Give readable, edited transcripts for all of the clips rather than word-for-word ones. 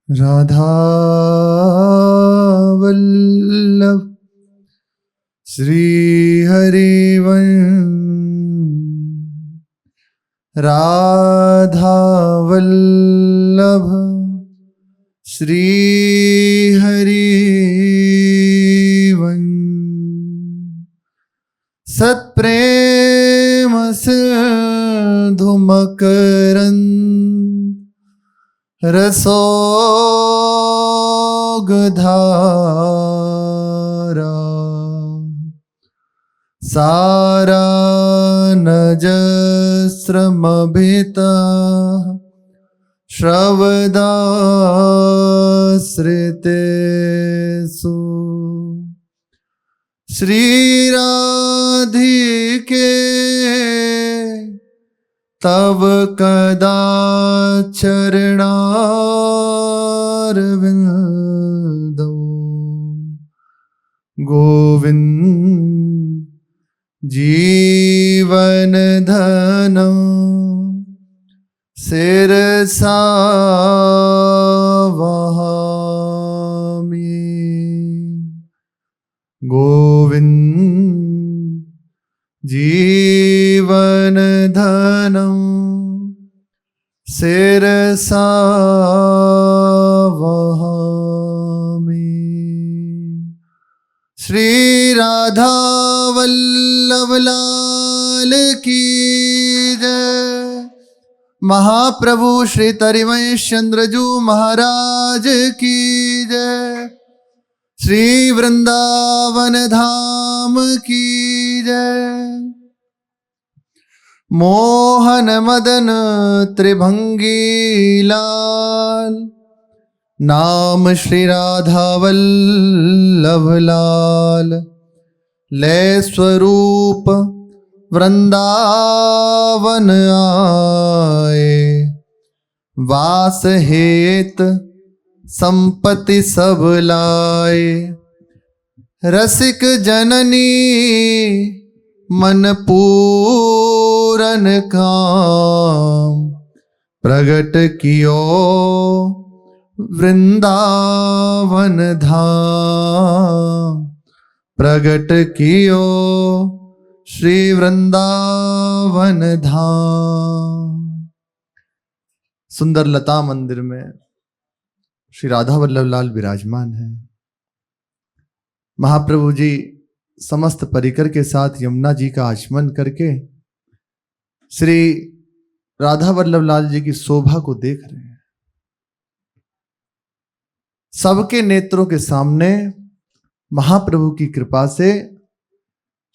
राधा वल्लभ श्री हरिवंश। राधा वल्लभ श्री हरिवंश। सत्प्रेम सिंधु मकरंद रसोगधारा। सारा नजस्रमभिता श्रवदाश्रितेषु। श्रीराधिके तव कदा चरणारविंदो। गोविंद जीवन धनं शिरसा वहामि। गोविंद जीवन धनं शिरसा वहामि। श्री राधा वल्लभ लाल की जय। महाप्रभु श्री तरिवंश चंद्रजू महाराज की जय। श्री वृंदावन धाम की जय। मोहन मदन त्रिभंगी लाल नाम श्री राधा वल्लभ लाल। लय स्वरूप वृंदावन आए। वास हेत संपत्ति सब लाए। रसिक जननी मन पूरन काम। प्रगट कियो वृंदावन धाम। प्रगट कियो श्री वृंदावन धाम। सुंदर लता मंदिर में श्री राधा वल्लभ लाल विराजमान है। महाप्रभु जी समस्त परिकर के साथ यमुना जी का आचमन करके श्री राधा वल्लभ लाल जी की शोभा को देख रहे हैं। सबके नेत्रों के सामने महाप्रभु की कृपा से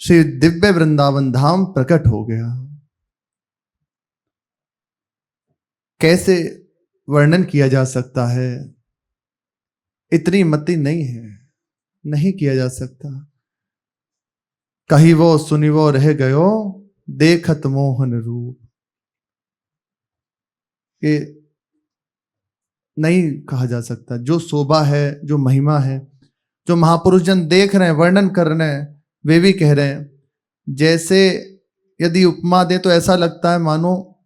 श्री दिव्य वृंदावन धाम प्रकट हो गया। कैसे वर्णन किया जा सकता है, इतनी मति नहीं है, नहीं किया जा सकता। कही वो सुनी वो रह गयो देखत मोहन रूप। ये नहीं कहा जा सकता। जो शोभा है, जो महिमा है, जो महापुरुष जन देख रहे हैं, वर्णन कर रहे हैं, वे भी कह रहे हैं। जैसे यदि उपमा दे तो ऐसा लगता है मानो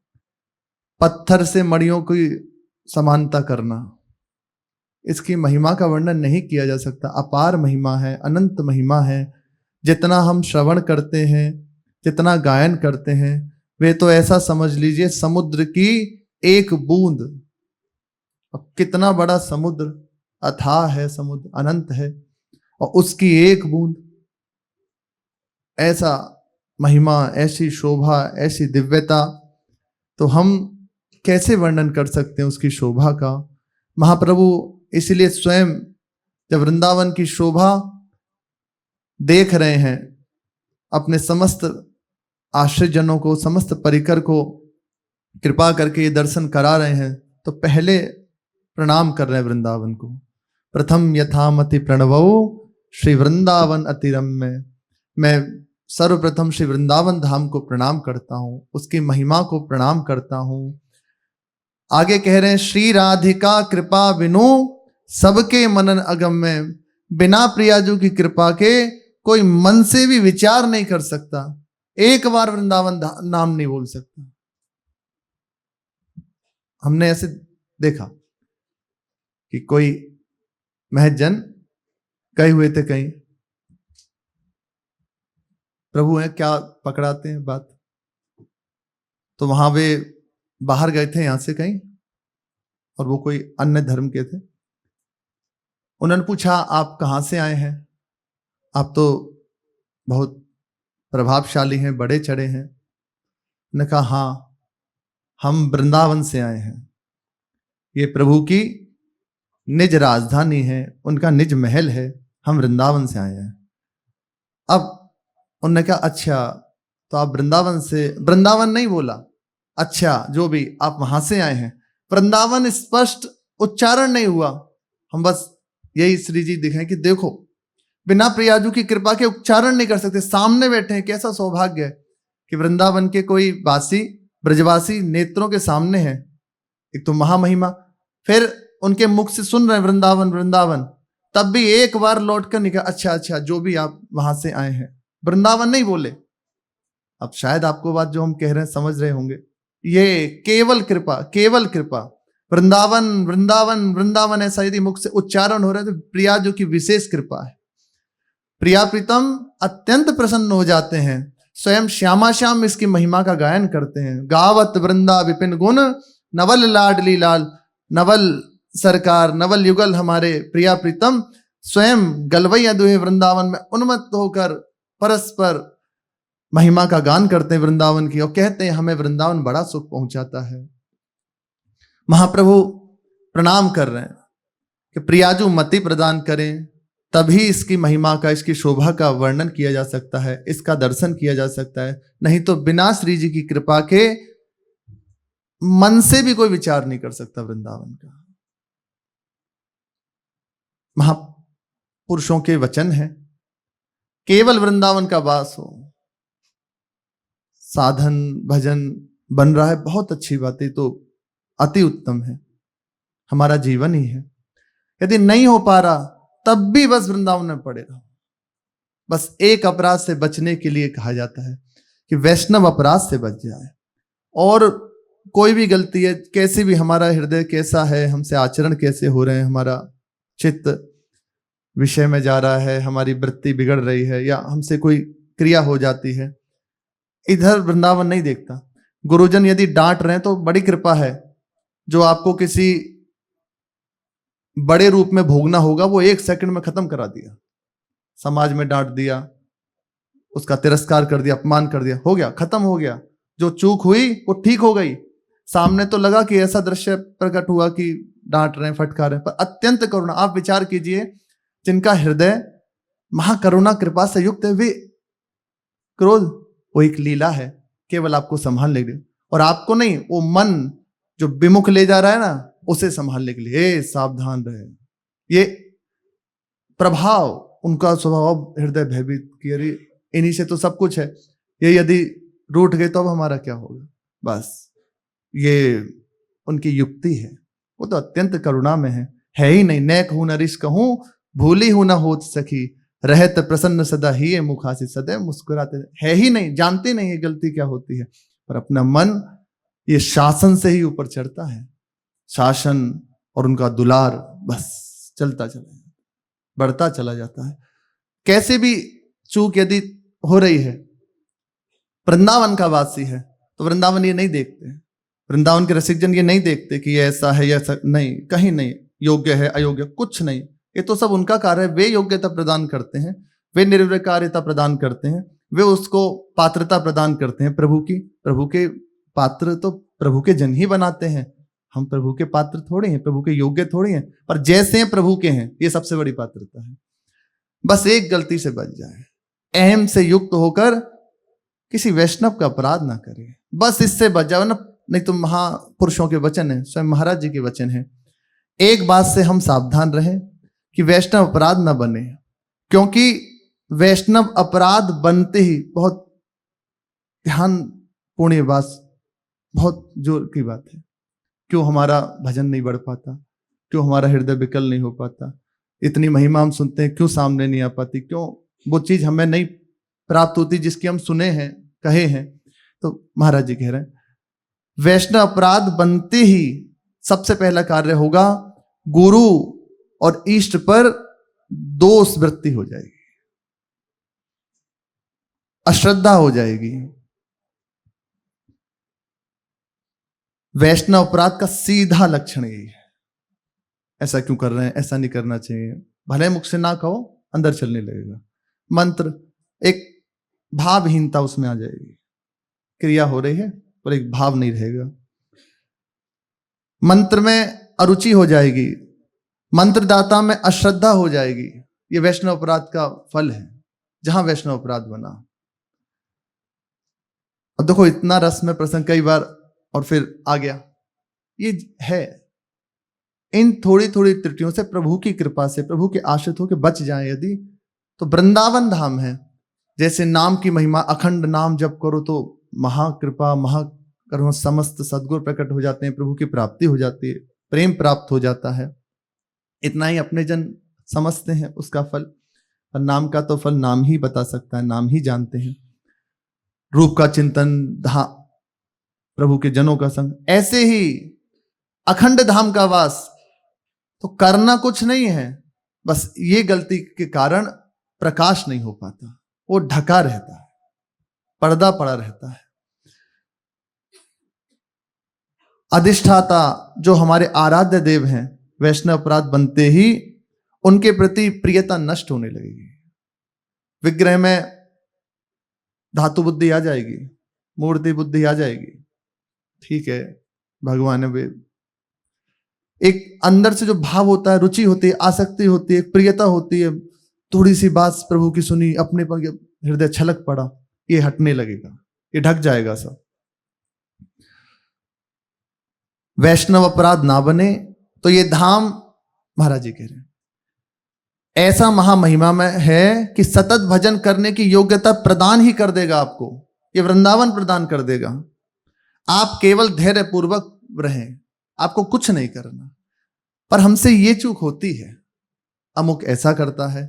पत्थर से मणियों की समानता करना। इसकी महिमा का वर्णन नहीं किया जा सकता। अपार महिमा है, अनंत महिमा है। जितना हम श्रवण करते हैं, जितना गायन करते हैं, वे तो ऐसा समझ लीजिए समुद्र की एक बूंद। अब कितना बड़ा समुद्र, अथाह है समुद्र, अनंत है, और उसकी एक बूंद। ऐसा महिमा, ऐसी शोभा, ऐसी दिव्यता, तो हम कैसे वर्णन कर सकते हैं उसकी शोभा का। महाप्रभु इसलिए स्वयं जब वृंदावन की शोभा देख रहे हैं, अपने समस्त आश्रित जनों को, समस्त परिकर को कृपा करके ये दर्शन करा रहे हैं, तो पहले प्रणाम कर रहे हैं वृंदावन को। प्रथम यथामति प्रणवो श्री वृंदावन अतिरम्य। मैं सर्वप्रथम श्री वृंदावन धाम को प्रणाम करता हूं, उसकी महिमा को प्रणाम करता हूं। आगे कह रहे हैं श्री राधिका कृपा बिनु सबके मनन अगम में। बिना प्रियाजू की कृपा के कोई मन से भी विचार नहीं कर सकता, एक बार वृंदावन नाम नहीं बोल सकता। हमने ऐसे देखा कि कोई महज जन गए हुए थे कहीं, प्रभु हैं क्या पकड़ाते हैं बात, तो वहां वे बाहर गए थे यहां से कहीं, और वो कोई अन्य धर्म के थे। उन्होंने पूछा आप कहाँ से आए हैं, आप तो बहुत प्रभावशाली हैं, बड़े चढ़े हैं। उन्होंने कहा हाँ हम वृंदावन से आए हैं, ये प्रभु की निज राजधानी है, उनका निज महल है, हम वृंदावन से आए हैं। अब उन्होंने कहा अच्छा तो आप वृंदावन से, वृंदावन नहीं बोला, अच्छा जो भी आप वहां से आए हैं, वृंदावन स्पष्ट उच्चारण नहीं हुआ, हम बस यही श्री जी दिखाएं कि देखो बिना प्रियाजू की कृपा के उच्चारण नहीं कर सकते, सामने बैठे हैं, कैसा सौभाग्य है कि वृंदावन के कोई वासी ब्रजवासी नेत्रों के सामने है, एक तो महामहिमा, फिर उनके मुख से सुन रहे हैं वृंदावन वृंदावन, तब भी एक बार लौट कर निकला अच्छा अच्छा जो भी आप वहां से आए हैं, वृंदावन नहीं बोले। अब शायद आपको बात जो हम कह रहे हैं समझ रहे होंगे, ये केवल कृपा, केवल कृपा, वृंदावन वृंदावन वृंदावन ऐसा यदि मुख से उच्चारण हो रहा है तो प्रियाजू की विशेष कृपा है। प्रिया प्रीतम अत्यंत प्रसन्न हो जाते हैं, स्वयं श्यामा श्याम इसकी महिमा का गायन करते हैं। गावत वृंदा विपिन गुण नवल लाडली लाल, नवल सरकार नवल युगल हमारे प्रिया प्रीतम स्वयं गलवैया दुहे वृंदावन में उन्मत्त होकर परस्पर महिमा का गान करते हैं वृंदावन की, और कहते हैं हमें वृंदावन बड़ा सुख पहुंचाता है। महाप्रभु प्रणाम कर रहे हैं कि प्रियाजू मति प्रदान करें, तभी इसकी महिमा का, इसकी शोभा का वर्णन किया जा सकता है, इसका दर्शन किया जा सकता है, नहीं तो बिना श्री जी की कृपा के मन से भी कोई विचार नहीं कर सकता वृंदावन का। महापुरुषों के वचन है, केवल वृंदावन का वास हो, साधन भजन बन रहा है, बहुत अच्छी बात है, तो अति उत्तम है, हमारा जीवन ही है। यदि नहीं हो पा रहा तब भी बस वृंदावन में पड़े रहो। बस एक अपराध से बचने के लिए कहा जाता है कि वैष्णव अपराध से बच जाए, और कोई भी गलती है, कैसे भी हमारा हृदय कैसा है, हमसे आचरण कैसे हो रहे हैं, हमारा चित्त विषय में जा रहा है, हमारी वृत्ति बिगड़ रही है, या हमसे कोई क्रिया हो जाती है, इधर वृंदावन नहीं देखता। गुरुजन यदि डांट रहे हैं तो बड़ी कृपा है, जो आपको किसी बड़े रूप में भोगना होगा वो 1 सेकंड में खत्म करा दिया। समाज में डांट दिया, उसका तिरस्कार कर दिया, अपमान कर दिया, हो गया, खत्म हो गया, जो चूक हुई वो ठीक हो गई। सामने तो लगा कि ऐसा दृश्य प्रकट हुआ कि डांट रहे हैं, फटकार रहे हैं, पर अत्यंत करुणा। आप विचार कीजिए, जिनका हृदय महाकरुणा कृपा से युक्त है, वे क्रोध वो एक लीला है, केवल आपको संभालने के लिए, और आपको नहीं, वो मन जो विमुख ले जा रहा है ना, उसे संभालने के लिए सावधान रहे। ये प्रभाव, उनका स्वभाव हृदय भयभीत की, अरे इन्हीं से तो सब कुछ है, ये यदि रूठ गए तो अब हमारा क्या होगा। बस ये उनकी युक्ति है, वो तो अत्यंत करुणा में है ही नहीं। नैक हूं न रिश्क कहूं, भूली हूं न होत सखी, रहत प्रसन्न सदा ही मुखासी, सदैव मुस्कुराते, है ही नहीं, जानते नहीं है गलती क्या होती है, पर अपना मन ये शासन से ही ऊपर चढ़ता है। शासन और उनका दुलार बस चलता चला, बढ़ता चला जाता है। कैसे भी चूक यदि हो रही है, वृंदावन का वासी है तो वृंदावन ये नहीं देखते, वृंदावन के रसिकजन ये नहीं देखते कि ये ऐसा है या ऐसा नहीं, कहीं नहीं, योग्य है अयोग्य कुछ नहीं, ये तो सब उनका कार्य है। वे योग्यता प्रदान करते हैं, वे निर्विकार्यता प्रदान करते हैं, वे उसको पात्रता प्रदान करते हैं प्रभु की। प्रभु के पात्र तो प्रभु के जन ही बनाते हैं, हम प्रभु के पात्र थोड़े हैं, प्रभु के योग्य थोड़े हैं, पर जैसे हैं प्रभु के हैं, ये सबसे बड़ी पात्रता है। बस एक गलती से बच जाए, अहम से युक्त होकर किसी वैष्णव का अपराध ना करे, बस इससे बच जाओ ना। नहीं तो महापुरुषों के वचन है, स्वयं महाराज जी के वचन है, एक बात से हम सावधान रहें कि वैष्णव अपराध ना बने, क्योंकि वैष्णव अपराध बनते ही बहुत ध्यानपूर्ण ये बात, बहुत जोर की बात है। क्यों हमारा भजन नहीं बढ़ पाता, क्यों हमारा हृदय विकल नहीं हो पाता, इतनी महिमा हम सुनते हैं क्यों सामने नहीं आ पाती, क्यों वो चीज हमें नहीं प्राप्त होती जिसकी हम सुने हैं, कहे हैं। तो महाराज जी कह रहे हैं वैष्णव अपराध बनते ही सबसे पहला कार्य होगा गुरु और इष्ट पर दोष वृत्ति हो जाएगी, अश्रद्धा हो जाएगी। वैष्णव अपराध का सीधा लक्षण यही है। ऐसा क्यों कर रहे हैं, ऐसा नहीं करना चाहिए, भले मुख से ना कहो, अंदर चलने लगेगा। मंत्र, एक भावहीनता उसमें आ जाएगी, क्रिया हो रही है पर एक भाव नहीं रहेगा। मंत्र में अरुचि हो जाएगी, मंत्रदाता में अश्रद्धा हो जाएगी। ये वैष्णव अपराध का फल है, जहां वैष्णव अपराध बना। अब देखो, इतना रस में प्रसंग कई बार और फिर आ गया, ये है। इन थोड़ी थोड़ी त्रुटियों से प्रभु की कृपा से, प्रभु के आश्रित होकर बच जाए यदि, तो वृंदावन धाम है। जैसे नाम की महिमा, अखंड नाम जप करो तो महाकृपा महाकरुणा समस्त सद्गुण प्रकट हो जाते हैं, प्रभु की प्राप्ति हो जाती है, प्रेम प्राप्त हो जाता है। इतना ही अपने जन समझते हैं उसका फल, और नाम का तो फल नाम ही बता सकता है, नाम ही जानते हैं। रूप का चिंतन, प्रभु के जनों का संग, ऐसे ही अखंड धाम का वास। तो करना कुछ नहीं है, बस ये गलती के कारण प्रकाश नहीं हो पाता, वो ढका रहता है, पर्दा पड़ा रहता है। अधिष्ठाता जो हमारे आराध्य देव हैं, वैष्णव अपराध बनते ही उनके प्रति प्रियता नष्ट होने लगेगी। विग्रह में धातु बुद्धि आ जाएगी, मूर्ति बुद्धि आ जाएगी, ठीक है, भगवान है। एक अंदर से जो भाव होता है, रुचि होती है, आसक्ति होती है, प्रियता होती है, थोड़ी सी बात प्रभु की सुनी, अपने पर हृदय छलक पड़ा, ये हटने लगेगा, ये ढक जाएगा सब। वैष्णव अपराध ना बने तो ये धाम, महाराज जी कह रहे हैं, ऐसा महामहिमा में है कि सतत भजन करने की योग्यता प्रदान ही कर देगा आपको, ये वृंदावन प्रदान कर देगा। आप केवल धैर्य पूर्वक रहें, आपको कुछ नहीं करना। पर हमसे ये चूक होती है, अमुक ऐसा करता है,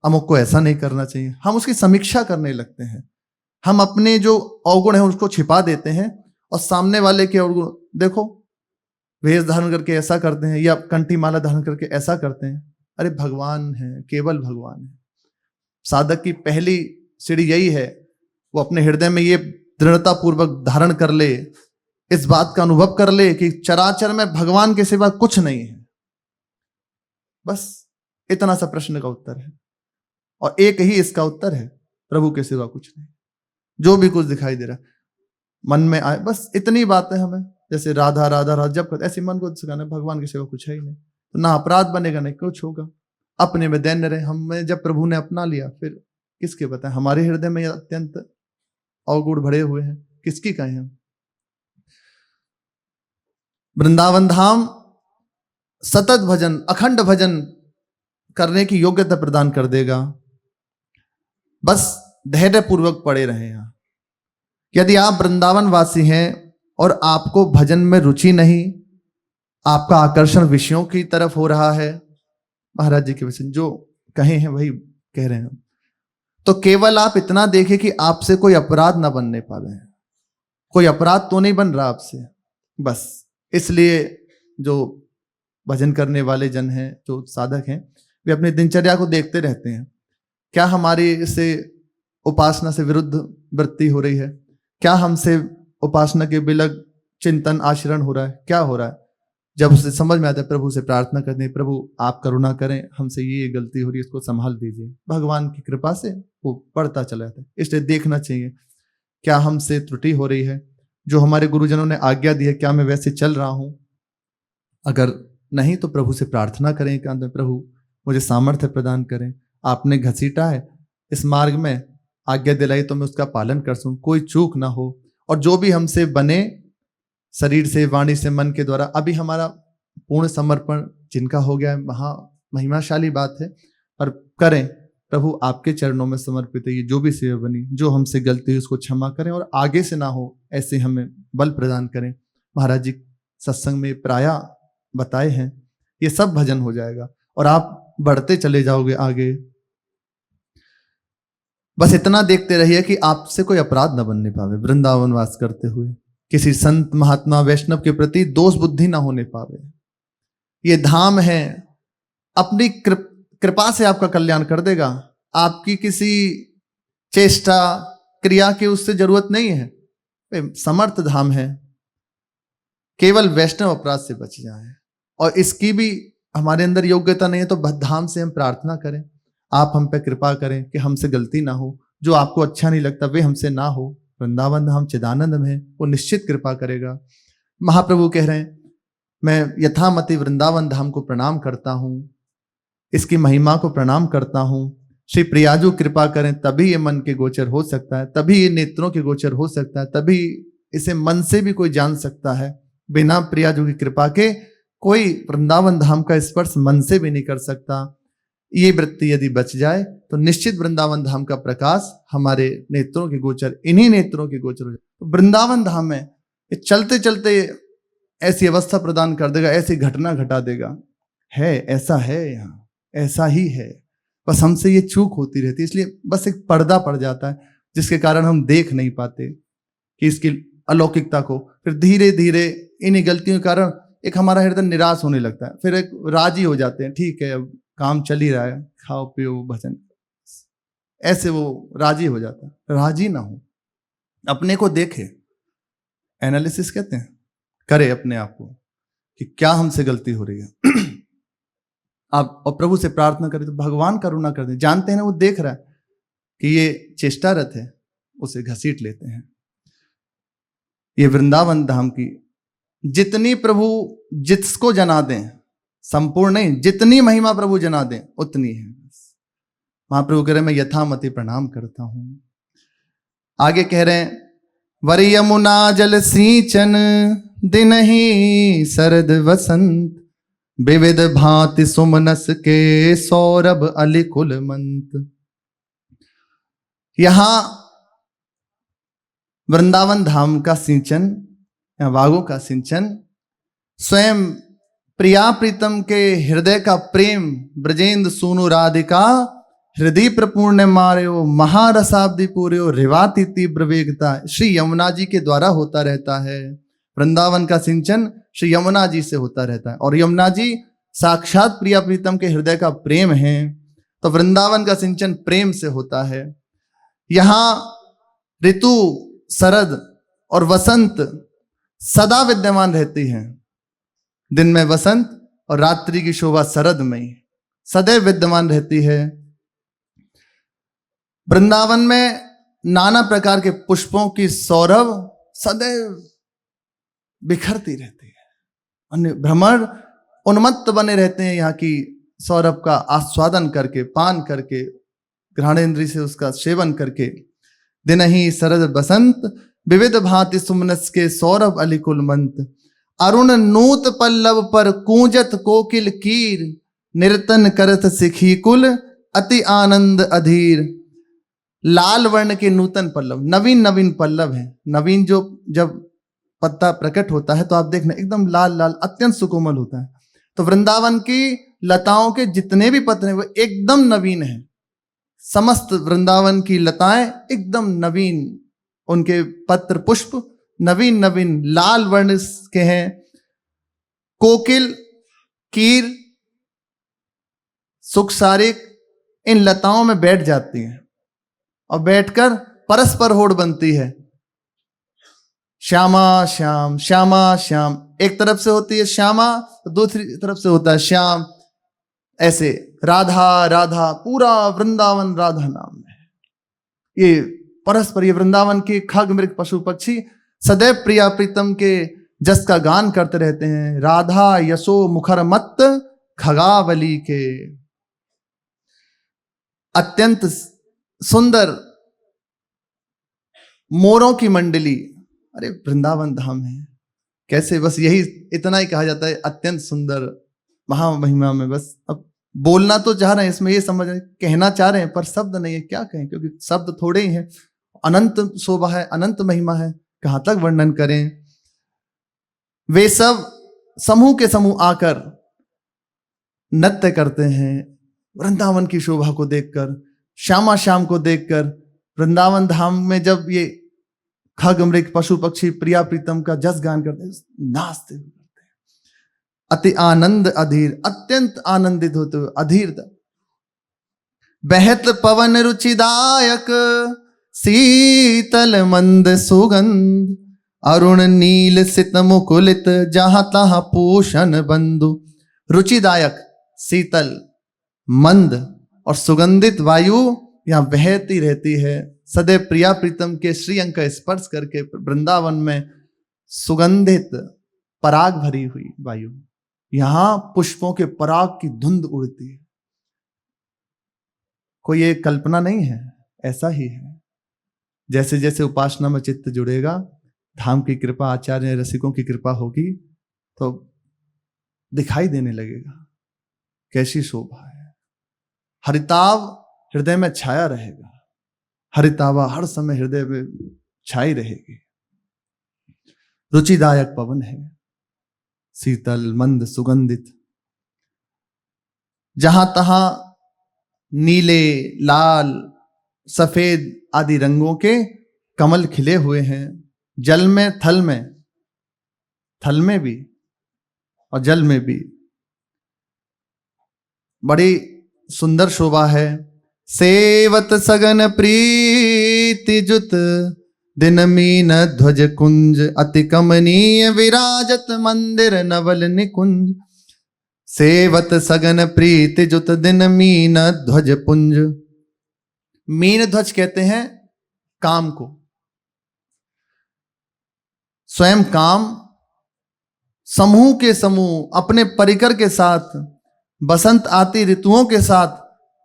अमुक को ऐसा नहीं करना चाहिए, हम उसकी समीक्षा करने लगते हैं। हम अपने जो अवगुण है उसको छिपा देते हैं, और सामने वाले के अवगुण, देखो वेश धारण करके ऐसा करते हैं, या कंठी माला धारण करके ऐसा करते हैं। अरे भगवान है, केवल भगवान है। साधक की पहली सीढ़ी यही है, वो अपने हृदय में ये दृढ़ता पूर्वक धारण कर ले, इस बात का अनुभव कर ले कि चराचर में भगवान के सिवा कुछ नहीं है। बस इतना सा प्रश्न का उत्तर है, और एक ही इसका उत्तर है, प्रभु के सिवा कुछ नहीं। जो भी कुछ दिखाई दे रहा मन में आए, बस इतनी बात है हमें। जैसे राधा राधा राधा जब करते, ऐसे मन को सिखाना, भगवान के सिवा कुछ है ही नहीं, तो ना अपराध बनेगा नहीं कुछ होगा। अपने में दैन्य रहे, हमें जब प्रभु ने अपना लिया, फिर किसके बताएं, हमारे हृदय में अत्यंत अवगुण भरे हुए हैं, किसकी कहें हम। वृंदावन धाम सतत भजन, अखंड भजन करने की योग्यता प्रदान कर देगा। बस धैर्य पूर्वक पड़े रहे यहां। यदि आप वृंदावन वासी हैं और आपको भजन में रुचि नहीं, आपका आकर्षण विषयों की तरफ हो रहा है, महाराज जी के वचन जो कहे हैं वही कह रहे हैं, तो केवल आप इतना देखें कि आपसे कोई अपराध ना बनने पावे। कोई अपराध तो नहीं बन रहा आपसे, बस इसलिए जो भजन करने वाले जन हैं, जो साधक हैं, वे अपनी दिनचर्या को देखते रहते हैं। क्या हमारी से उपासना से विरुद्ध वृत्ति हो रही है? क्या हमसे उपासना के बिलग चिंतन आचरण हो रहा है? क्या हो रहा है? जब उसे समझ में आता है, प्रभु से प्रार्थना करते हैं, प्रभु आप करुणा करें, हमसे ये गलती हो रही है, इसको संभाल दीजिए। भगवान की कृपा से वो बढ़ता चला जाता है। इसलिए देखना चाहिए क्या हमसे त्रुटि हो रही है, जो हमारे गुरुजनों ने आज्ञा दी है, क्या मैं वैसे चल रहा हूं? अगर नहीं तो प्रभु से प्रार्थना करें एकांत में, प्रभु मुझे सामर्थ्य प्रदान करें, आपने घसीटा है इस मार्ग में, आज्ञा दिलाई तो मैं उसका पालन कर सकूं, कोई चूक ना हो। और जो भी हमसे बने, शरीर से, वाणी से, मन के द्वारा, अभी हमारा पूर्ण समर्पण जिनका हो गया है, महा महिमाशाली बात है, पर करें प्रभु आपके चरणों में समर्पित है। ये जो भी सेवा बनी, जो हमसे गलती हुई उसको क्षमा करें, और आगे से ना हो ऐसे हमें बल प्रदान करें। महाराज जी सत्संग में प्राय बताए हैं, ये सब भजन हो जाएगा और आप बढ़ते चले जाओगे आगे। बस इतना देखते रहिए कि आपसे कोई अपराध न बनने पावे, वृंदावन वास करते हुए किसी संत महात्मा वैष्णव के प्रति दोष बुद्धि ना होने पावे। ये धाम है, अपनी कृपा से आपका कल्याण कर देगा। आपकी किसी चेष्टा क्रिया की उससे जरूरत नहीं है। समर्थ धाम है, केवल वैष्णव अपराध से बच जाए। और इसकी भी हमारे अंदर योग्यता नहीं है तो धाम से हम प्रार्थना करें, आप हम पे कृपा करें कि हमसे गलती ना हो, जो आपको अच्छा नहीं लगता वे हमसे ना हो। वृंदावन धाम चिदानंद में है, वो निश्चित कृपा करेगा। महाप्रभु कह रहे हैं, मैं यथामति वृंदावन धाम को प्रणाम करता हूं, इसकी महिमा को प्रणाम करता हूं। श्री प्रियाजू कृपा करें तभी ये मन के गोचर हो सकता है, तभी ये नेत्रों के गोचर हो सकता है, तभी इसे मन से भी कोई जान सकता है। बिना प्रियाजू की कृपा के कोई वृंदावन धाम का स्पर्श मन से भी नहीं कर सकता। ये वृत्ति यदि बच जाए तो निश्चित वृंदावन धाम का प्रकाश हमारे नेत्रों के गोचर, इन्हीं नेत्रों के गोचर हो जाए। तो वृंदावन धाम में चलते चलते ऐसी अवस्था प्रदान कर देगा, ऐसी घटना घटा देगा। है ऐसा है, यहाँ ऐसा ही है, बस हमसे ये चूक होती रहती है। इसलिए बस एक पर्दा पड़ जाता है जिसके कारण हम देख नहीं पाते कि इसकी अलौकिकता को। फिर धीरे धीरे इन्हीं गलतियों के कारण एक हमारा हृदय निराश होने लगता है, फिर एक राजी हो जाते हैं, ठीक है अब काम चल ही रहा है, खाओ पियो भजन, ऐसे वो राजी हो जाता है। राजी ना हो, अपने को देखे, एनालिसिस कहते हैं, करे अपने आप को कि क्या हमसे गलती हो रही है। आप और प्रभु से प्रार्थना करें तो भगवान करुणा कर दे। जानते हैं ना, वो देख रहा है कि ये चेष्टारत है, उसे घसीट लेते हैं। ये वृंदावन धाम की जितनी प्रभु जिसको जना दें, संपूर्ण नहीं, जितनी महिमा प्रभु जना दें उतनी है। महाप्रभु कह रहे मैं यथामति प्रणाम करता हूं। आगे कह रहे हैं, वर यमुना जल सिंचन दिन ही शरद वसंत, विविध भांति सुमनस के सौरभ अलिकुल मंत। यहां वृंदावन धाम का सिंचन या वागों का सिंचन स्वयं प्रिया प्रीतम के हृदय का प्रेम, ब्रजेंद्र सोनू राधिका हृदय प्रपूर्ण मार्यो, महारसाब्दी पूर्यो रिवाति तीव्र वेगता, श्री यमुना जी के द्वारा होता रहता है। वृंदावन का सिंचन श्री यमुना जी से होता रहता है, और यमुना जी साक्षात प्रिया प्रीतम के हृदय का प्रेम है, तो वृंदावन का सिंचन प्रेम से होता है। यहां ऋतु शरद और वसंत सदा विद्यमान रहती हैं। दिन में वसंत और रात्रि की शोभा शरद में सदैव विद्यमान रहती है। वृंदावन में नाना प्रकार के पुष्पों की सौरभ सदैव बिखरती रहती है, अन्य भ्रमर उन्मत्त बने रहते हैं यहाँ की सौरभ का आस्वादन करके, पान करके, घ्राणेन्द्रिय से उसका सेवन करके। दिन ही शरद बसंत विविध भांति सुमनस के सौरभ अलिकुल मंत, अरुण नूत पल्लव पर कूंजत कोकिल कीर, निर्तन करत सिखी कुल अति आनंद अधीर। लाल वर्ण के नूतन पल्लव, नवीन नवीन पल्लव है। नवीन जो जब पत्ता प्रकट होता है तो आप देखना एकदम लाल लाल अत्यंत सुकोमल होता है। तो वृंदावन की लताओं के जितने भी पत्ते हैं वो एकदम नवीन है। समस्त वृंदावन की लताएं एकदम नवीन, उनके पत्र पुष्प नवीन नवीन लाल वर्ण के हैं। कोकिल, कीर, सुखसारिक इन लताओं में बैठ जाती हैं और बैठकर परस्पर होड़ बनती है। श्यामा श्याम, श्यामा श्याम, एक तरफ से होती है श्यामा तो दूसरी तरफ से होता है श्याम। ऐसे राधा राधा, पूरा वृंदावन राधा नाम है। ये परस्पर, ये वृंदावन के खग मृग पशु पक्षी सदैव प्रिया प्रीतम के जस का गान करते रहते हैं। राधा यशो मुखर मत खगावली के, अत्यंत सुंदर मोरों की मंडली। अरे वृंदावन धाम है कैसे, बस यही इतना ही कहा जाता है, अत्यंत सुंदर महामहिमा में। बस अब बोलना तो चाह रहे हैं, इसमें ये समझ रहे, कहना चाह रहे हैं पर शब्द नहीं है, क्या कहें, क्योंकि शब्द थोड़े ही हैं। अनंत शोभा है, अनंत महिमा है, कहां तक वर्णन करें। वे सब समूह के समूह आकर नृत्य करते हैं वृंदावन की शोभा को देखकर, श्यामा श्याम को देखकर। वृंदावन धाम में जब ये खग मृग पशु पक्षी प्रिया प्रीतम का जस गान करते हैं, नाचते हैं। अति आनंद अधीर, अत्यंत आनंदित होते हुए अधीर। बहत पवन रुचिदायक शीतल मंद सुगंध, अरुण नील सित मुकुलित जहां तहां पूषण बंधु। रुचिदायक, शीतल, मंद और सुगंधित वायु यहाँ बहती रहती है। सदैव प्रिया प्रीतम के श्री अंग का स्पर्श करके वृंदावन में सुगंधित पराग भरी हुई वायु, यहां पुष्पों के पराग की धुंध उड़ती है। कोई एक कल्पना नहीं है, ऐसा ही है। जैसे जैसे उपासना में चित्त जुड़ेगा, धाम की कृपा, आचार्य रसिकों की कृपा होगी तो दिखाई देने लगेगा कैसी शोभा है। हरिताव हृदय में छाया रहेगा, हरितावा हर समय हृदय में छाई रहेगी। रुचिदायक पवन है, शीतल मंद सुगंधित, जहां तहां नीले, लाल, सफेद आदि रंगों के कमल खिले हुए हैं। जल में, थल में भी और जल में भी बड़ी सुंदर शोभा है। सेवत सगन प्रीति जुत, दिन मीन ध्वज कुंज, अति कमनीय विराजत मंदिर नवल निकुंज। सेवत सगन प्रीति जुत, दिन मीन ध्वज पुंज। मीन ध्वज कहते हैं काम को। स्वयं काम समूह के समूह अपने परिकर के साथ बसंत आती ऋतुओं के साथ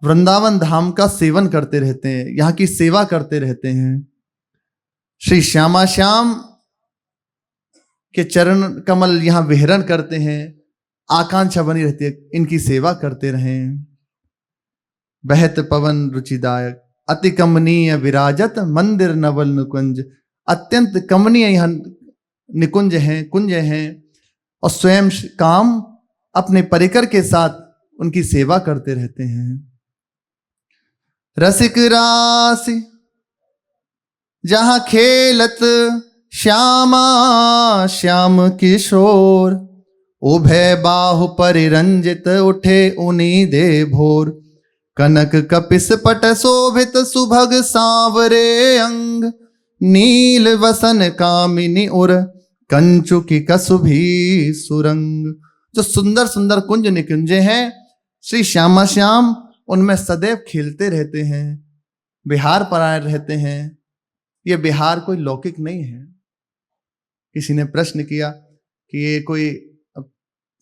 वृंदावन धाम का सेवन करते रहते हैं, यहाँ की सेवा करते रहते हैं। श्री श्यामा श्याम के चरण कमल यहाँ विहरण करते हैं। आकांक्षा बनी रहती है इनकी सेवा करते रहें। बहत पवन रुचिदायक, अति कमनीय विराजत मंदिर नवल निकुंज। अत्यंत कमनीय यहाँ निकुंज हैं, कुंज हैं, और स्वयं काम अपने परिकर के साथ उनकी सेवा करते रहते हैं। रसिक राशि जहां खेलत श्यामा श्याम किशोर, उभय बाहु परिरंजित उठे उनी दे भोर। कनक कपिस पट शोभित सुभग सांवरे अंग, नील वसन कामिनी उर कंचु की कसुभी सुरंग। जो सुंदर सुंदर कुंज निकुंजे हैं श्री श्यामा श्याम, उनमें सदैव खेलते रहते हैं, बिहार परायण रहते हैं। ये बिहार कोई लौकिक नहीं है। किसी ने प्रश्न किया कि ये कोई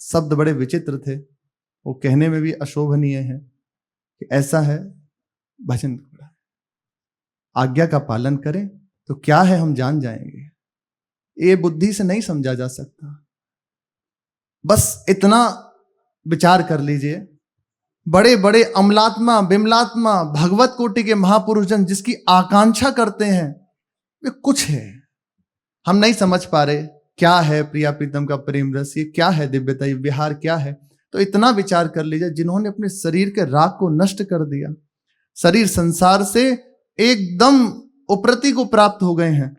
शब्द बड़े विचित्र थे, वो कहने में भी अशोभनीय है कि ऐसा है भजन, आज्ञा का पालन करें तो क्या है हम जान जाएंगे। ये बुद्धि से नहीं समझा जा सकता। बस इतना विचार कर लीजिए, बड़े बड़े अमलात्मा, बिमलात्मा, भगवत कोटि के महापुरुष जन जिसकी आकांक्षा करते हैं, वे कुछ है हम नहीं समझ पा रहे। क्या है प्रिया प्रीतम का प्रेम रस, ये क्या है दिव्यता, ये विहार क्या है। तो इतना विचार कर लीजिए, जिन्होंने अपने शरीर के राग को नष्ट कर दिया, शरीर संसार से एकदम उपरति को प्राप्त हो गए हैं,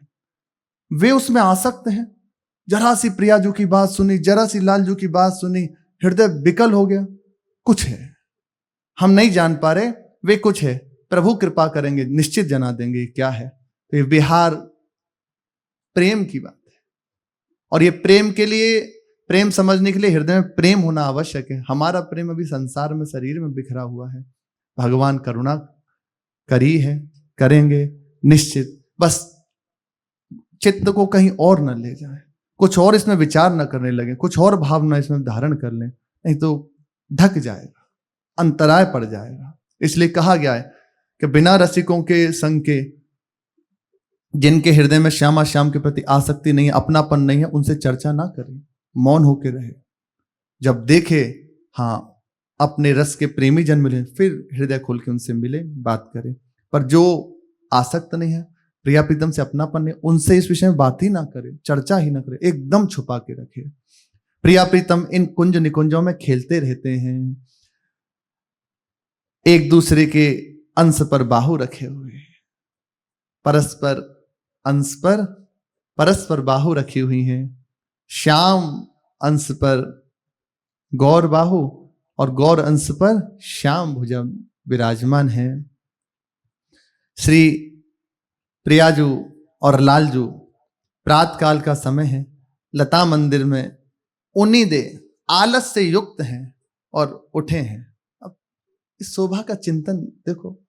वे उसमें आसक्त हैं। जरा सी प्रियाजू की बात सुनी, जरा सी लालजू की बात सुनी, हृदय विकल हो गया। कुछ है हम नहीं जान पा रहे, वे कुछ है। प्रभु कृपा करेंगे, निश्चित जना देंगे क्या है। तो ये बिहार प्रेम की बात है, और ये प्रेम के लिए, प्रेम समझने के लिए हृदय में प्रेम होना आवश्यक है। हमारा प्रेम अभी संसार में, शरीर में बिखरा हुआ है। भगवान करुणा करी है, करेंगे निश्चित। बस चित्त को कहीं और न ले जाए, कुछ और इसमें विचार न करने लगे, कुछ और भावना इसमें धारण कर लें, नहीं तो ढक जाएगा, अंतराय पड़ जाएगा। इसलिए कहा गया है कि बिना रसिकों के संग के, जिनके हृदय में श्यामा श्याम के प्रति आसक्ति नहीं है, अपनापन नहीं है, उनसे चर्चा ना करें, मौन होकर रहे। जब देखे हाँ अपने रस के प्रेमी जन मिले, फिर हृदय खोल के उनसे मिले, बात करें। पर जो आसक्त नहीं है, प्रिया प्रीतम से अपनापन नहीं, उनसे इस विषय में बात ही ना करे, चर्चा ही ना करे, एकदम छुपा के रखे। प्रिया प्रीतम इन कुंज निकुंजों में खेलते रहते हैं, एक दूसरे के अंश पर बाहु रखे हुए, परस्पर अंश पर परस्पर बाहु रखी हुई हैं। श्याम अंश पर गौर बाहु और गौर अंश पर श्याम भुजा विराजमान है। श्री प्रियाजू और लालजू, प्रातः काल का समय है, लता मंदिर में उन्हीं दे आलस से युक्त हैं और उठे हैं। अब इस शोभा का चिंतन देखो,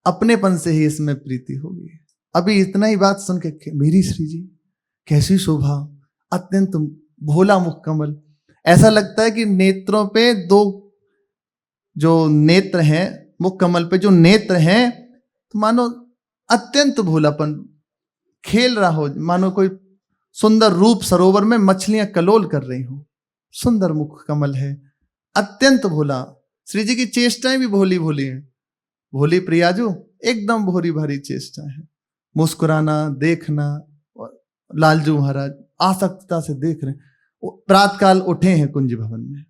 अपनेपन से ही इसमें प्रीति होगी। अभी इतना ही बात सुन के, मेरी श्री जी कैसी शोभा, अत्यंत भोला मुख कमल। ऐसा लगता है कि नेत्रों पे दो जो नेत्र हैं, मुख कमल पे जो नेत्र हैं, तो मानो अत्यंत भोलापन खेल रहा हो, मानो कोई सुंदर रूप सरोवर में मछलियां कलोल कर रही हो। सुंदर मुख कमल है, अत्यंत भोला। श्री जी की चेष्टाएं भी भोली भोली हैं। भोली प्रियाजू एकदम भोरी भारी चेष्टा है, मुस्कुराना, देखना। और लालजू महाराज आसक्तता से देख रहे हैं। प्रातःकाल उठे हैं कुंज भवन में,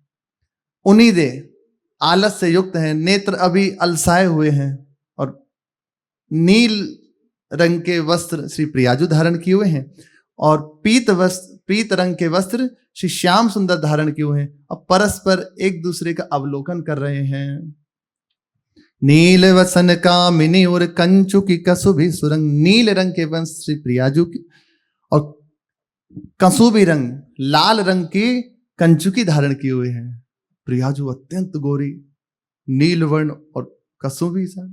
उन्हीं दे आलस से युक्त हैं, नेत्र अभी अलसाए हुए हैं और नील रंग के वस्त्र श्री प्रियाजू धारण किए हुए हैं और पीत रंग के वस्त्र श्री श्याम सुंदर धारण किए हुए हैं और परस्पर एक दूसरे का अवलोकन कर रहे हैं। नील वसन कामिनी और कंचु की कसुभी सुरंग। नील रंग के वस्त्र श्री प्रियाजू की और कसुभी रंग, लाल रंग की कंचुकी धारण किए हुए हैं। प्रियाजू अत्यंत गोरी, नील वर्ण और कसुभी सा।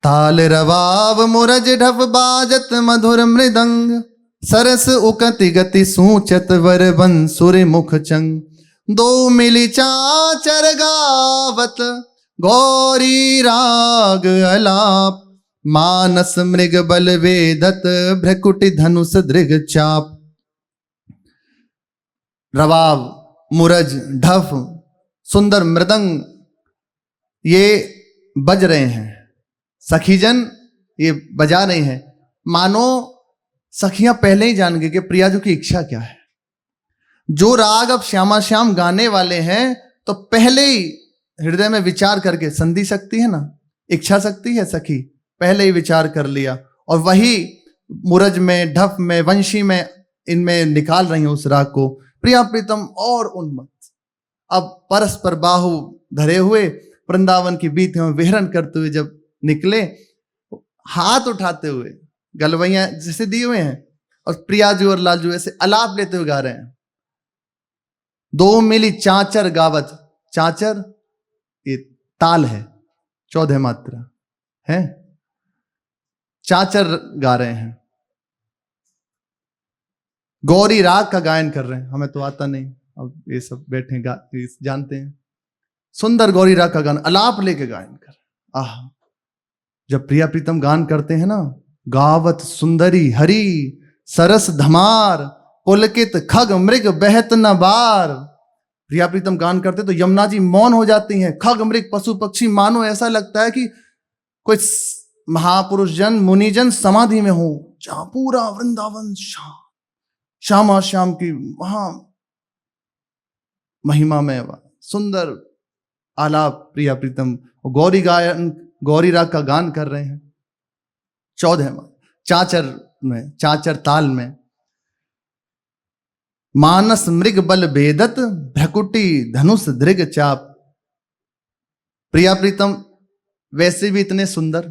ताल रवाव मुरज ढप बाजत मधुर मृदंग, सरस उकति गति सूचत वर बंसुर मुख चंग। दो मिली चाचर गावत गौरी राग अलाप, मानस मृग बल वेदत भ्रकुटि धनुष दृग चाप। रवाव, मुरज, ढफ, सुंदर मृदंग ये बज रहे हैं, सखीजन ये बजा रहे हैं। मानो सखियां पहले ही जान गई कि प्रियाजू की इच्छा क्या है। जो राग अब श्यामा श्याम गाने वाले हैं तो पहले ही हृदय में विचार करके, संधि शक्ति है ना, इच्छा शक्ति है सखी, पहले ही विचार कर लिया और वही मुरज में, ढफ में, वंशी में, इनमें निकाल रही हैं उस राग को। प्रिया प्रीतम और उन्मत्त अब परस्पर बाहु धरे हुए वृंदावन की बीच में विहरण करते हुए जब निकले, हाथ उठाते हुए गलवैया जैसे दिए हुए हैं और प्रियाजू और लालजू ऐसे अलाप लेते हुए गा रहे हैं। दो मिली चाचर गावत, चाचर ये ताल है, 14 मात्रा है, चाचर गा रहे हैं। गौरी राग का गायन कर रहे हैं, हमें तो आता नहीं, अब ये सब बैठे जानते हैं। सुंदर गौरी राग का गान अलाप लेके गायन कर। आह, जब प्रिया प्रीतम गान करते हैं ना, गावत सुंदरी हरी सरस धमार, पुलकित खग मृग बहत न बार। प्रिया प्रीतम गान करते तो यमुना जी मौन हो जाती हैं, खग मृग पशु पक्षी, मानो ऐसा लगता है कि कोई महापुरुष जन, मुनिजन समाधि में हो, जहां पूरा वृंदावन श्यामा श्याम की महा महिमा में सुंदर आलाप प्रिया प्रीतम गौरी गायन, गौरी राग का गान कर रहे हैं। 14 चाचर में, चाचर ताल में। मानस मृग बल भेदत भ्रकुटी धनुष दृग चाप। प्रिया प्रीतम वैसे भी इतने सुंदर,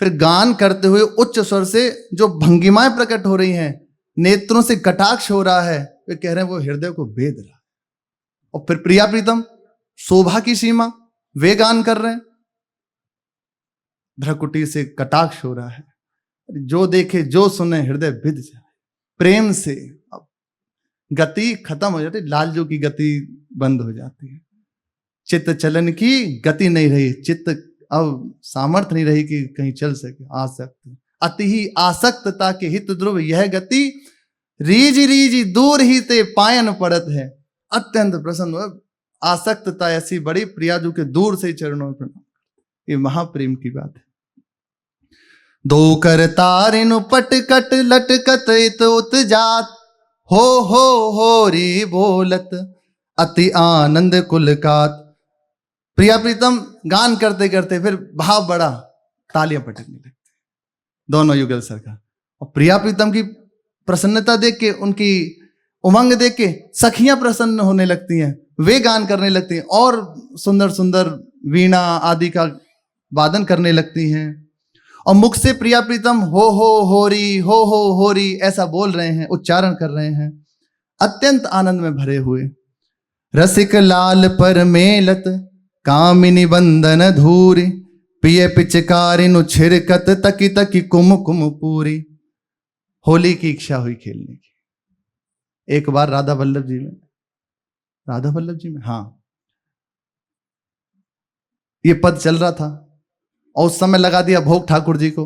फिर गान करते हुए उच्च स्वर से जो भंगिमाएं प्रकट हो रही हैं, नेत्रों से कटाक्ष हो रहा है, वे कह रहे हैं वो हृदय को भेद रहा है। और फिर प्रिया प्रीतम शोभा की सीमा, वे गान कर रहे हैं, भ्रकुटी से कटाक्ष हो रहा है। जो देखे जो सुने हृदय भिद जाए प्रेम से। अब गति खत्म हो जाती, लालजू की गति बंद हो जाती है, चित्त चलन की गति नहीं रही, चित्त अब सामर्थ्य नहीं रही कि कहीं चल सके। आसक्त अति ही आसक्तता के हित ध्रुव यह गति, रीज रीज दूर ही ते पायन पड़त है। अत्यंत प्रसन्न, आसक्तता ऐसी बड़ी, प्रियाजू के दूर से ही चरणों में प्रणाम। ये महाप्रेम की बात है। दो कर तारिनु पटकट लटकत इत उत जात, हो री बोलत अति आनंद कुलकात। प्रिया प्रीतम गान करते करते फिर भाव बड़ा, तालियां पटकने लगते दोनों युगल सरकार। और प्रिया प्रीतम की प्रसन्नता देख के उमंग देख के सखियां प्रसन्न होने लगती हैं, वे गान करने लगती हैं और सुंदर सुंदर वीणा आदि का वादन करने लगती हैं और मुख से प्रिया प्रीतम हो होरी हो री ऐसा बोल रहे हैं, उच्चारण कर रहे हैं, अत्यंत आनंद में भरे हुए। रसिक लाल पर मेलत कामिनी बंदन धूरी, पिय पिचकारिनु छिरकत तकी तकी कुम कुम पूरी। होली की इच्छा हुई खेलने की। एक बार राधा वल्लभ जी में हाँ ये पद चल रहा था और उस समय लगा दिया भोग ठाकुर जी को।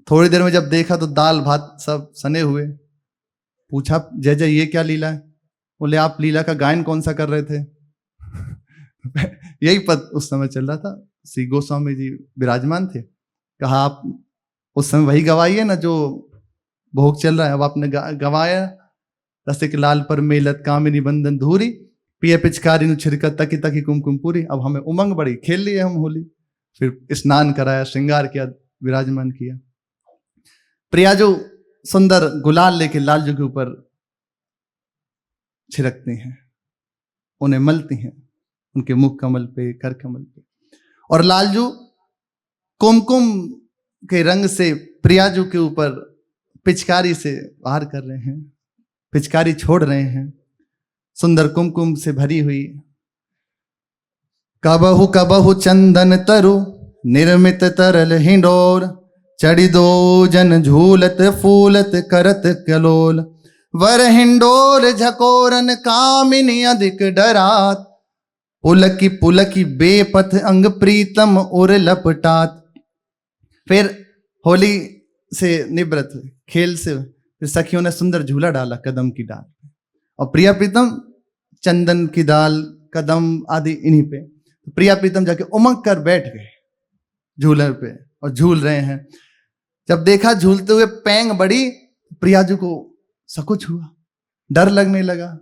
थोड़ी देर में जब देखा तो दाल भात सब सने हुए। पूछा जय जय ये क्या लीला है? बोले आप लीला का गायन कौन सा कर रहे थे? यही पद उस समय चल रहा था। श्री गोस्वामी जी विराजमान थे। कहा आप उस समय वही गवाइए ना जो भोग चल रहा है। अब आपने गवाया रसिक लाल पर मेलत कामिनी बंधन धूरी, पिय पिचकारी नु छिरकत तकी तकी कुमकुम पूरी। अब हमें उमंग बढ़ी, खेल लिए हम होली। फिर स्नान कराया, श्रृंगार किया, विराजमान किया। प्रियाजू सुंदर गुलाल लेके लालजू के ऊपर छिड़कती हैं, उन्हें मलती हैं उनके मुख कमल पे, कर कमल पे। और लालजू कुमकुम के रंग से प्रियाजू के ऊपर पिचकारी से वार कर रहे हैं, पिचकारी छोड़ रहे हैं, सुंदर कुमकुम से भरी हुई। कबहु कबहु चंदन तरु निर्मित तरल हिंडोर, चढ़ी दो जन झूलत फूलत करत कलोल। वर हिंडोर झकोरन कामिनी अधिक डरात, पुलकी पुलकी बेपथ अंग प्रीतम उर लपटात। फिर होली से निवृत्त खेल से फिर सखियों ने सुंदर झूला डाला कदम की डाल पे, और प्रिया प्रीतम चंदन की दाल कदम आदि इन्हीं पे। तो प्रिया प्रीतम जाके उमंग कर बैठ गए झूले पे और झूल रहे हैं। जब देखा झूलते हुए पैंग बढ़ी, प्रियाजू को सकुच हुआ, डर लगने लगा।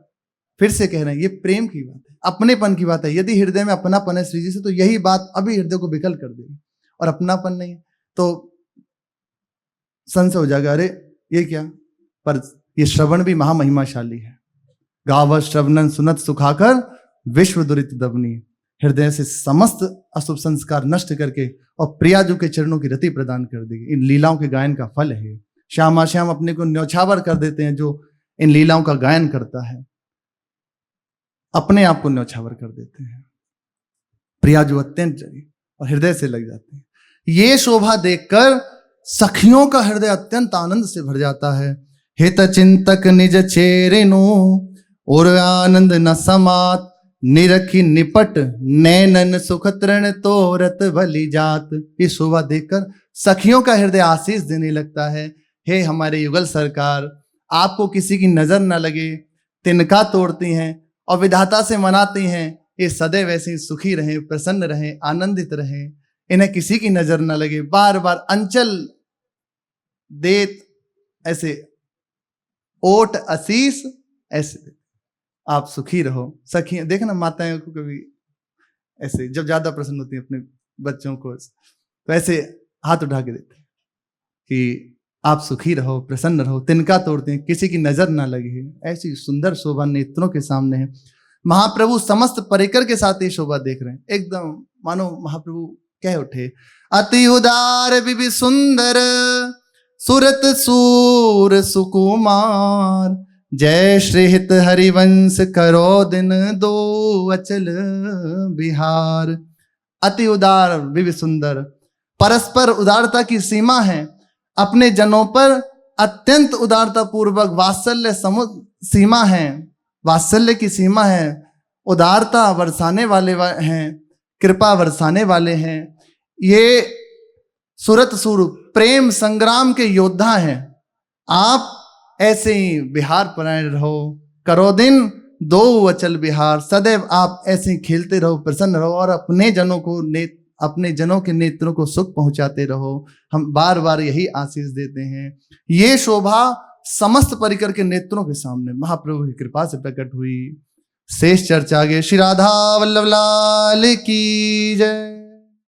फिर से कह रहे हैं ये प्रेम की बात है, अपनेपन की बात है। यदि हृदय में अपनापन है श्री जी से तो यही बात अभी हृदय को विकल कर देगी, और अपनापन नहीं तो संशय हो जाएगा, अरे ये क्या। पर ये श्रवण भी महामहिमाशाली है। गाव श्रवणन सुनत सुखाकर विश्व दुरित दबनी। हृदय से समस्त अशुभ संस्कार नष्ट करके और प्रियाजू के चरणों की रति प्रदान कर देगी। इन लीलाओं के गायन का फल है। श्यामा श्याम अपने को न्यौछावर कर देते हैं जो इन लीलाओं का गायन करता है, अपने आप को न्यौछावर कर देते हैं। प्रियाजू अत्यंत जरी और हृदय से लग जाते हैं। ये शोभा देखकर सखियों का हृदय अत्यंत आनंद से भर जाता है। हित चिंतक निज चेरेनु और आनंद न समात, निरखी निपट नैनन सुख तृण तोरत भली जात। ये शोभा देखकर सखियों का हृदय आशीष देने लगता है। हे हमारे युगल सरकार, आपको किसी की नजर न लगे, तिनका तोड़ती हैं और विधाता से मनाती हैं ये सदैव ऐसे सुखी रहें, प्रसन्न रहें, आनंदित रहें, इन्हें किसी की नजर न लगे। बार बार अंचल देत ऐसे ओट आशीष ऐसे आप सुखी रहो। सखी देखना माताएं को कभी ऐसे जब ज्यादा प्रसन्न होती हैं अपने बच्चों को तो ऐसे हाथ उठा के देते हैं कि आप सुखी रहो, प्रसन्न रहो, तिनका तोड़ते हैं, किसी की नजर ना लगे। ऐसी सुंदर शोभा नेत्रों के सामने है। महाप्रभु समस्त परिकर के साथ ये शोभा देख रहे हैं। एकदम मानो महाप्रभु कह उठे, अति उदार विभि सुंदर सुरत सूर सुकुमार, जय श्री हित हरिवंश करो दिन दो अचल बिहार। अति उदार विभि सुंदर, परस्पर उदारता की सीमा है। अपने जनों पर अत्यंत उदारता पूर्वक वात्सल्य सीमा है, वात्सल्य की सीमा है। उदारता बरसाने वाले हैं, कृपा बरसाने वाले हैं। ये सुरत सूर प्रेम संग्राम के योद्धा हैं। आप ऐसे ही बिहार परायण रहो, करो दिन दो अचल बिहार। सदैव आप ऐसे ही खेलते रहो, प्रसन्न रहो और अपने जनों के नेत्रों को सुख पहुंचाते रहो। हम बार बार यही आशीष देते हैं। ये शोभा समस्त परिकर के नेत्रों के सामने महाप्रभु की कृपा से प्रकट हुई। शेष चर्चा आगे। श्री राधा वल्लभ लाल की जय।